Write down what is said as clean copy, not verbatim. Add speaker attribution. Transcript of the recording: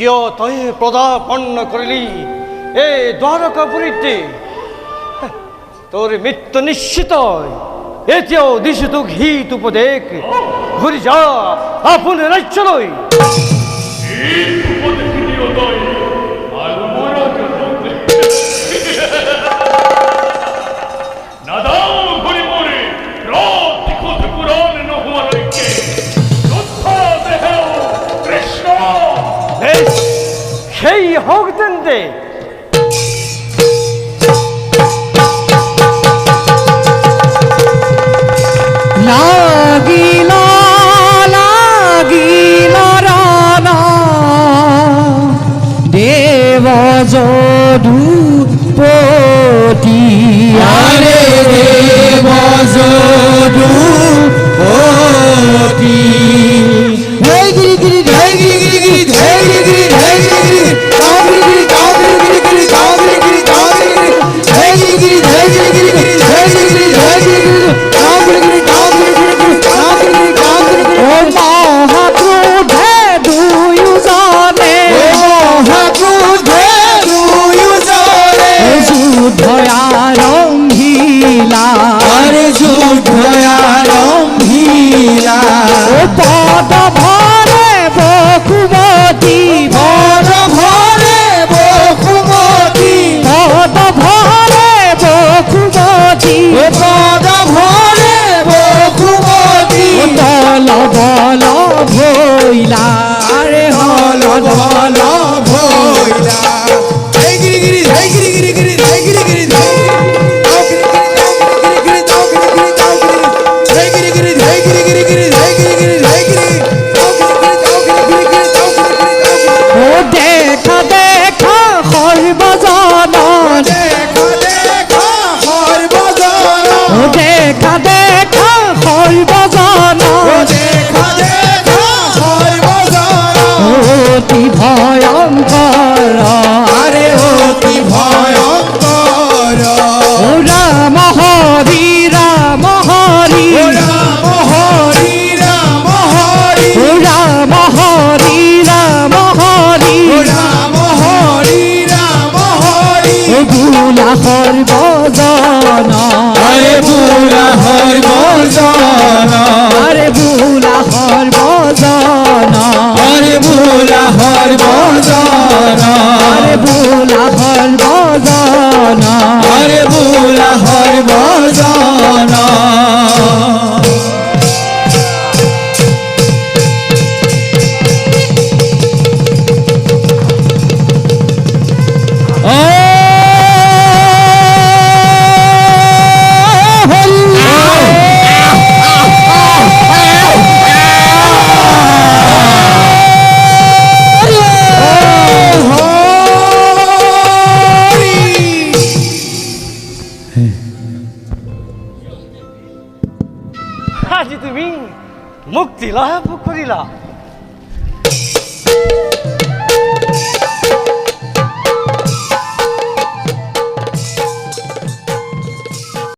Speaker 1: কিয় তই পদাপন্ন করিলি এ দ্বারকাপুরীতে? তোর মৃত্যু নিশ্চিত। এতেও দিশে তু হিত উপদেক, ঘুরি যা আপন রাজ্য লই। সেই হোক দেন্দে।
Speaker 2: লাগিল লাগিল রানা দেব যদুপতি, আরে দেব যদুপতি। ধৈ গিরি গিরি ধৈ গিরি গিরি গিরি ধৈ গিরি গিরি ধৈ গিরি গিরি গাও গিরি গিরি গাও গিরি গিরি গাও গিরি গিরি গাও গিরি গিরি ধৈ গিরি গিরি ধৈ গিরি গিরি ধৈ গিরি গিরি ধৈ গিরি গিরি গাও গিরি গিরি গাও গিরি গিরি গাও গিরি গিরি গাও গিরি গিরি। ও মহাক্রোধে দুয়োজনে, ও মহাক্রোধে দুয়োজনে যুদ্ধ আরম্ভিলা, আরে যুদ্ধ আরম্ভিলা। ও পদ ভরে বকুমতি, পদ ভরে বকুমতি, পদ ভরে বকুমতি, পদ ভরে বকুমতি। দল বল ভইলা, আরে হল দল ভইলা। ধৈ গিরি গিরি ধৈ গিরি গিরি গিরি ধৈ গিরি গিরি ধৈ অতি ভয়ঙ্কর, আরে অতি ভয়ঙ্কর। রাম হরি রাম হরি রাম হরি রাম হরি রাম হরি রাম হরি রাম হরি রাম হরি। বুলা হরবজন, আরে বুলা হরবজন, আরে বুলা হরবজন, আরে বুলা হরবজন, আরে বুলা হরবজন, আরে বুলা হরবজন।
Speaker 1: আজ তুমি মুক্তি লাভ করিলা।